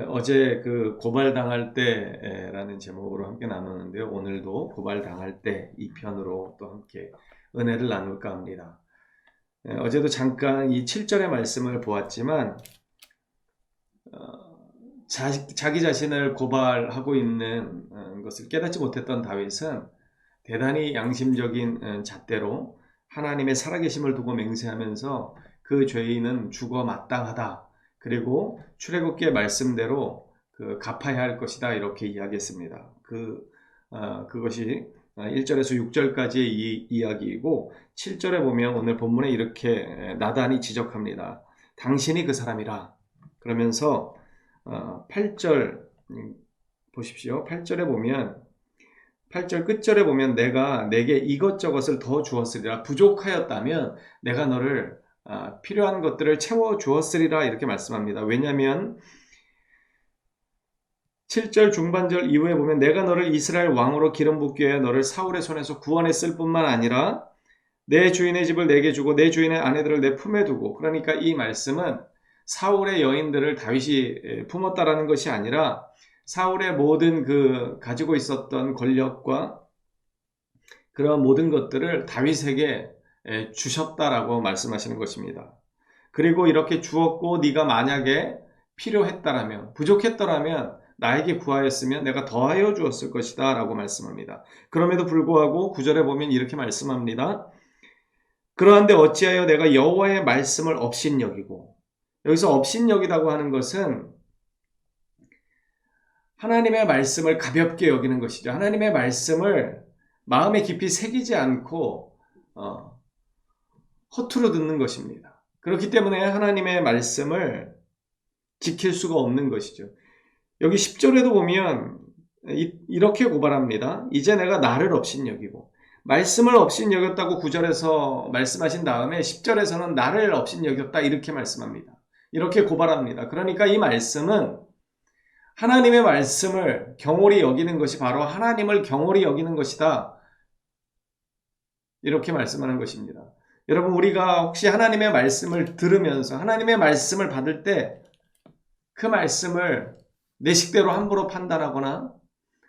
어제 그 고발당할 때라는 제목으로 함께 나누는데요. 오늘도 고발당할 때 2편으로 또 함께 은혜를 나눌까 합니다. 어제도 잠깐 이 7절의 말씀을 보았지만 자기 자신을 고발하고 있는 것을 깨닫지 못했던 다윗은 대단히 양심적인 잣대로 하나님의 살아계심을 두고 맹세하면서 그 죄인은 죽어 마땅하다. 그리고 출애굽기의 말씀대로 갚아야 할 것이다. 이렇게 이야기했습니다. 그것이 1절에서 6절까지의 이야기이고 7절에 보면 오늘 본문에 이렇게 나단이 지적합니다. 당신이 그 사람이라. 그러면서 8절 보십시오. 8절에 보면 8절 끝절에 보면 내가 내게 이것저것을 더 주었으리라. 부족하였다면 내가 너를 필요한 것들을 채워 주었으리라 이렇게 말씀합니다. 왜냐하면 7절 중반절 이후에 보면 내가 너를 이스라엘 왕으로 기름 붓기 위해 너를 사울의 손에서 구원했을 뿐만 아니라 내 주인의 집을 내게 주고 내 주인의 아내들을 내 품에 두고, 그러니까 이 말씀은 사울의 여인들을 다윗이 품었다라는 것이 아니라 사울의 모든 가지고 있었던 권력과 그런 모든 것들을 다윗에게 주셨다라고 말씀하시는 것입니다. 그리고 이렇게 주었고 네가 만약에 필요했다라면, 부족했더라면 나에게 구하였으면 내가 더하여 주었을 것이다 라고 말씀합니다. 그럼에도 불구하고 9절에 보면 이렇게 말씀합니다. 그러한데 어찌하여 내가 여호와의 말씀을 업신여기고, 여기서 업신여기다고 하는 것은 하나님의 말씀을 가볍게 여기는 것이죠. 하나님의 말씀을 마음에 깊이 새기지 않고 허투루 듣는 것입니다. 그렇기 때문에 하나님의 말씀을 지킬 수가 없는 것이죠. 여기 10절에도 보면 이렇게 고발합니다. 이제 내가 나를 업신여기고, 말씀을 업신여겼다고 9절에서 말씀하신 다음에 10절에서는 나를 업신여겼다 이렇게 말씀합니다. 이렇게 고발합니다. 그러니까 이 말씀은 하나님의 말씀을 경홀히 여기는 것이 바로 하나님을 경홀히 여기는 것이다. 이렇게 말씀하는 것입니다. 여러분, 우리가 혹시 하나님의 말씀을 들으면서 하나님의 말씀을 받을 때 그 말씀을 내 식대로 함부로 판단하거나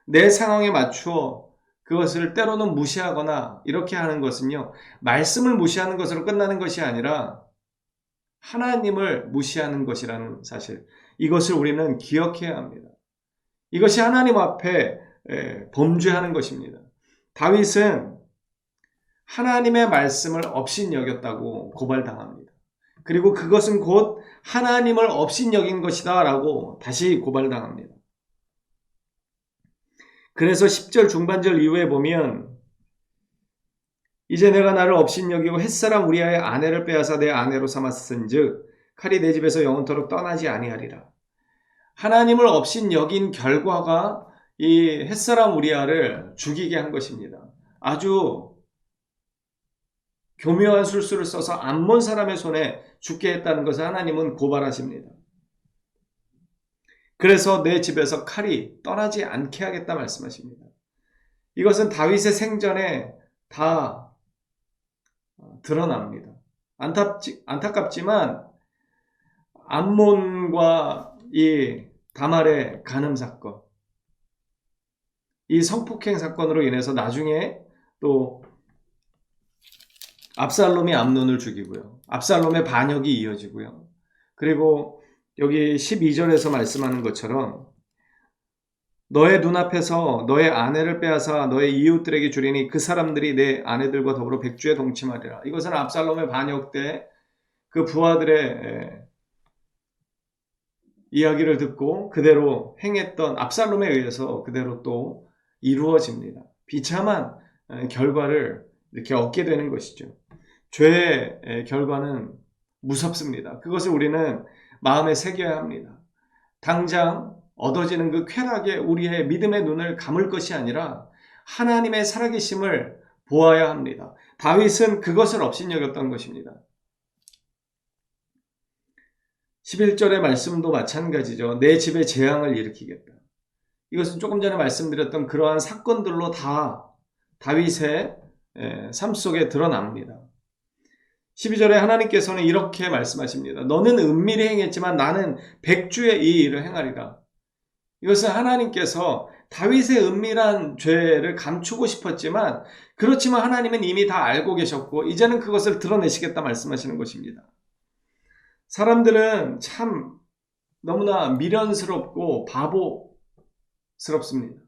내 상황에 맞추어 그것을 때로는 무시하거나 이렇게 하는 것은요, 말씀을 무시하는 것으로 끝나는 것이 아니라 하나님을 무시하는 것이라는 사실, 이것을 우리는 기억해야 합니다. 이것이 하나님 앞에 범죄하는 것입니다. 다윗은 하나님의 말씀을 업신여겼다고 고발당합니다. 그리고 그것은 곧 하나님을 업신여긴 것이다 라고 다시 고발당합니다. 그래서 10절 중반절 이후에 보면 이제 내가 나를 업신여기고 햇사람 우리아의 아내를 빼앗아 내 아내로 삼았은즉 칼이 내 집에서 영원토록 떠나지 아니하리라. 하나님을 업신여긴 결과가 이 햇사람 우리아를 죽이게 한 것입니다. 아주 교묘한 술수를 써서 암몬 사람의 손에 죽게 했다는 것을 하나님은 고발하십니다. 그래서 내 집에서 칼이 떠나지 않게 하겠다 말씀하십니다. 이것은 다윗의 생전에 다 드러납니다. 안타깝지만 암몬과 이 다말의 간음 사건, 이 성폭행 사건으로 인해서 나중에 또 압살롬이 암논을 죽이고요. 압살롬의 반역이 이어지고요. 그리고 여기 12절에서 말씀하는 것처럼 너의 눈앞에서 너의 아내를 빼앗아 너의 이웃들에게 주리니 그 사람들이 내 아내들과 더불어 백주에 동침하리라. 이것은 압살롬의 반역 때 그 부하들의 이야기를 듣고 그대로 행했던 압살롬에 의해서 그대로 또 이루어집니다. 비참한 결과를 이렇게 얻게 되는 것이죠. 죄의 결과는 무섭습니다. 그것을 우리는 마음에 새겨야 합니다. 당장 얻어지는 그 쾌락에 우리의 믿음의 눈을 감을 것이 아니라 하나님의 살아계심을 보아야 합니다. 다윗은 그것을 업신여겼던 것입니다. 11절의 말씀도 마찬가지죠. 내 집에 재앙을 일으키겠다. 이것은 조금 전에 말씀드렸던 그러한 사건들로 다 다윗의 삶 속에 드러납니다. 12절에 하나님께서는 이렇게 말씀하십니다. 너는 은밀히 행했지만 나는 백주의 이 일을 행하리라. 이것은 하나님께서 다윗의 은밀한 죄를 감추고 싶었지만 그렇지만 하나님은 이미 다 알고 계셨고 이제는 그것을 드러내시겠다 말씀하시는 것입니다. 사람들은 참 너무나 미련스럽고 바보스럽습니다.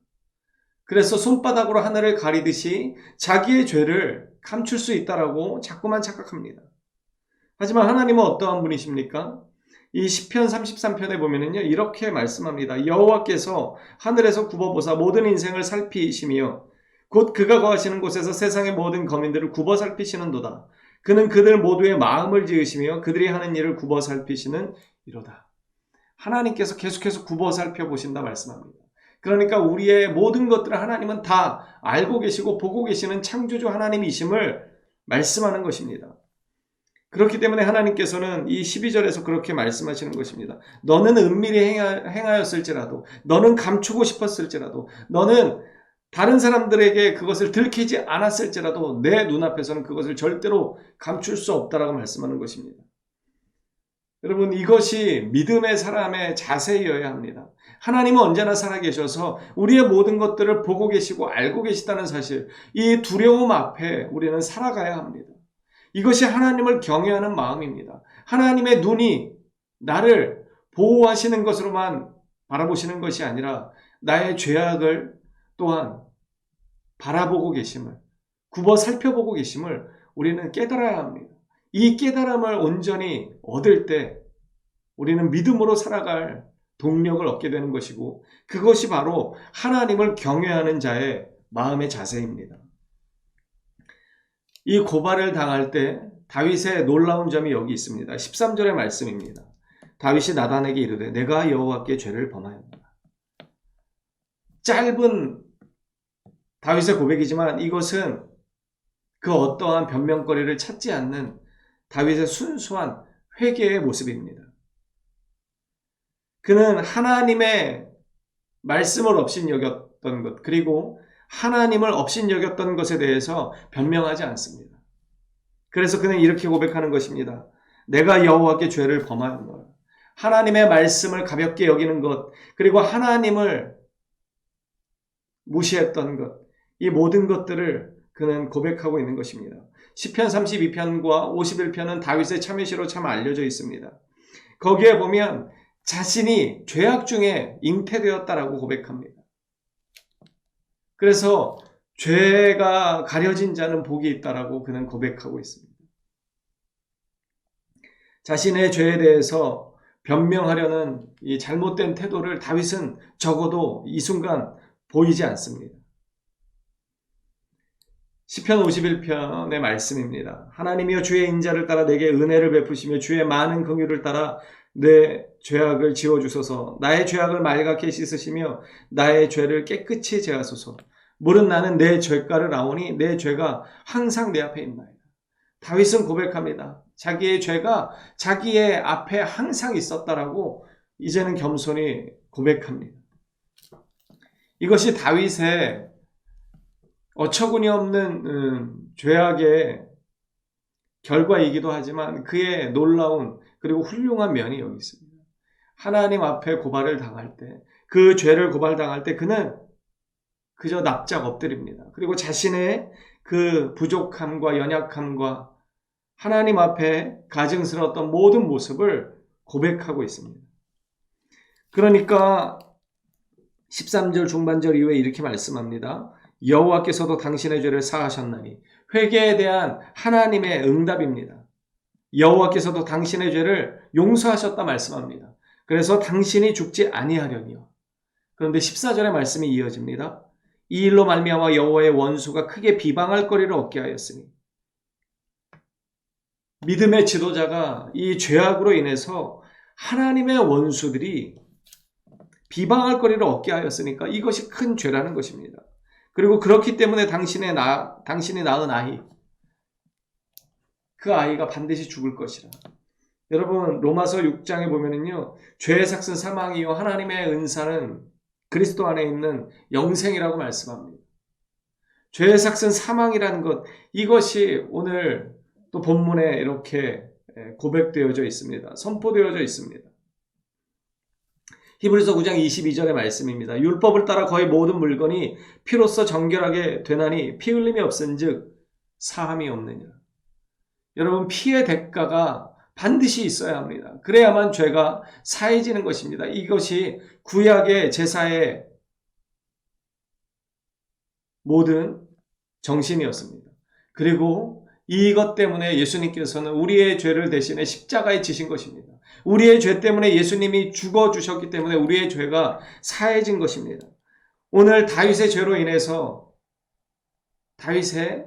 그래서 손바닥으로 하늘을 가리듯이 자기의 죄를 감출 수 있다라고 자꾸만 착각합니다. 하지만 하나님은 어떠한 분이십니까? 이 시편 33편에 보면은요, 이렇게 말씀합니다. 여호와께서 하늘에서 굽어보사 모든 인생을 살피시며 곧 그가 거하시는 곳에서 세상의 모든 거민들을 굽어 살피시는도다. 그는 그들 모두의 마음을 지으시며 그들이 하는 일을 굽어 살피시는 이로다. 하나님께서 계속해서 굽어 살펴보신다 말씀합니다. 그러니까 우리의 모든 것들을 하나님은 다 알고 계시고 보고 계시는 창조주 하나님이심을 말씀하는 것입니다. 그렇기 때문에 하나님께서는 이 12절에서 그렇게 말씀하시는 것입니다. 너는 은밀히 행하였을지라도, 너는 감추고 싶었을지라도, 너는 다른 사람들에게 그것을 들키지 않았을지라도 내 눈앞에서는 그것을 절대로 감출 수 없다라고 말씀하는 것입니다. 여러분, 이것이 믿음의 사람의 자세이어야 합니다. 하나님은 언제나 살아계셔서 우리의 모든 것들을 보고 계시고 알고 계시다는 사실, 이 두려움 앞에 우리는 살아가야 합니다. 이것이 하나님을 경외하는 마음입니다. 하나님의 눈이 나를 보호하시는 것으로만 바라보시는 것이 아니라 나의 죄악을 또한 바라보고 계심을, 굽어 살펴보고 계심을 우리는 깨달아야 합니다. 이 깨달음을 온전히 얻을 때 우리는 믿음으로 살아갈 동력을 얻게 되는 것이고 그것이 바로 하나님을 경외하는 자의 마음의 자세입니다. 이 고발을 당할 때 다윗의 놀라운 점이 여기 있습니다. 13절의 말씀입니다. 다윗이 나단에게 이르되 내가 여호와께 죄를 범하였노라. 짧은 다윗의 고백이지만 이것은 그 어떠한 변명거리를 찾지 않는 다윗의 순수한 회개의 모습입니다. 그는 하나님의 말씀을 업신여겼던 것, 그리고 하나님을 업신여겼던 것에 대해서 변명하지 않습니다. 그래서 그는 이렇게 고백하는 것입니다. 내가 여호와께 죄를 범하였노라. 하나님의 말씀을 가볍게 여기는 것, 그리고 하나님을 무시했던 것, 이 모든 것들을 그는 고백하고 있는 것입니다. 시편 32편과 51편은 다윗의 참회시로 참 알려져 있습니다. 거기에 보면 자신이 죄악 중에 잉태되었다라고 고백합니다. 그래서 죄가 가려진 자는 복이 있다라고 그는 고백하고 있습니다. 자신의 죄에 대해서 변명하려는 이 잘못된 태도를 다윗은 적어도 이 순간 보이지 않습니다. 시편 51편의 말씀입니다. 하나님이여 주의 인자를 따라 내게 은혜를 베푸시며 주의 많은 긍휼을 따라 내 죄악을 지워주소서. 나의 죄악을 말갛게 씻으시며 나의 죄를 깨끗이 제하소서. 물은 나는 내 죄가를 아오니 내 죄가 항상 내 앞에 있나이다. 다윗은 고백합니다. 자기의 죄가 자기의 앞에 항상 있었다라고 이제는 겸손히 고백합니다. 이것이 다윗의 어처구니 없는 죄악의 결과이기도 하지만 그의 놀라운 그리고 훌륭한 면이 여기 있습니다. 하나님 앞에 고발을 당할 때, 그 죄를 고발당할 때 그는 그저 납작 엎드립니다. 그리고 자신의 그 부족함과 연약함과 하나님 앞에 가증스러웠던 모든 모습을 고백하고 있습니다. 그러니까 13절 중반절 이후에 이렇게 말씀합니다. 여호와께서도 당신의 죄를 사하셨나니, 회개에 대한 하나님의 응답입니다. 여호와께서도 당신의 죄를 용서하셨다 말씀합니다. 그래서 당신이 죽지 아니하려니요. 그런데 14절의 말씀이 이어집니다. 이 일로 말미암아 여호와의 원수가 크게 비방할 거리를 얻게 하였으니, 믿음의 지도자가 이 죄악으로 인해서 하나님의 원수들이 비방할 거리를 얻게 하였으니까 이것이 큰 죄라는 것입니다. 그리고 그렇기 때문에 당신이 낳은 아이, 그 아이가 반드시 죽을 것이라. 여러분, 로마서 6장에 보면은요, 죄의 삭은 사망이요 하나님의 은사는 그리스도 안에 있는 영생이라고 말씀합니다. 죄의 삭은 사망이라는 것, 이것이 오늘 또 본문에 이렇게 고백되어져 있습니다. 선포되어져 있습니다. 히브리서 9장 22절의 말씀입니다. 율법을 따라 거의 모든 물건이 피로써 정결하게 되나니 피 흘림이 없은즉 사함이 없느니라. 여러분, 피의 대가가 반드시 있어야 합니다. 그래야만 죄가 사해지는 것입니다. 이것이 구약의 제사의 모든 정신이었습니다. 그리고 이것 때문에 예수님께서는 우리의 죄를 대신해 십자가에 지신 것입니다. 우리의 죄 때문에 예수님이 죽어주셨기 때문에 우리의 죄가 사해진 것입니다. 오늘 다윗의 죄로 인해서 다윗의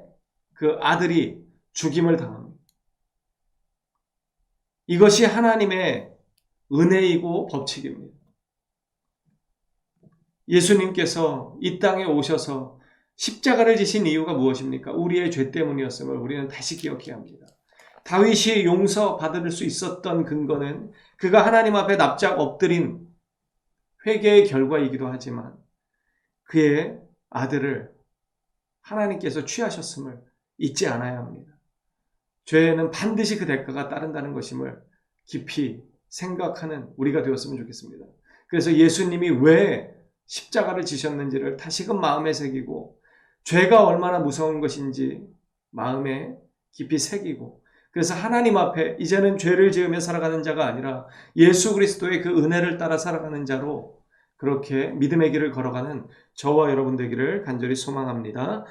그 아들이 죽임을 당합니다. 이것이 하나님의 은혜이고 법칙입니다. 예수님께서 이 땅에 오셔서 십자가를 지신 이유가 무엇입니까? 우리의 죄 때문이었음을 우리는 다시 기억해야 합니다. 다윗이 용서받을 수 있었던 근거는 그가 하나님 앞에 납작 엎드린 회개의 결과이기도 하지만 그의 아들을 하나님께서 취하셨음을 잊지 않아야 합니다. 죄에는 반드시 그 대가가 따른다는 것임을 깊이 생각하는 우리가 되었으면 좋겠습니다. 그래서 예수님이 왜 십자가를 지셨는지를 다시금 마음에 새기고 죄가 얼마나 무서운 것인지 마음에 깊이 새기고 그래서 하나님 앞에 이제는 죄를 지으며 살아가는 자가 아니라 예수 그리스도의 그 은혜를 따라 살아가는 자로 그렇게 믿음의 길을 걸어가는 저와 여러분 되기를 간절히 소망합니다.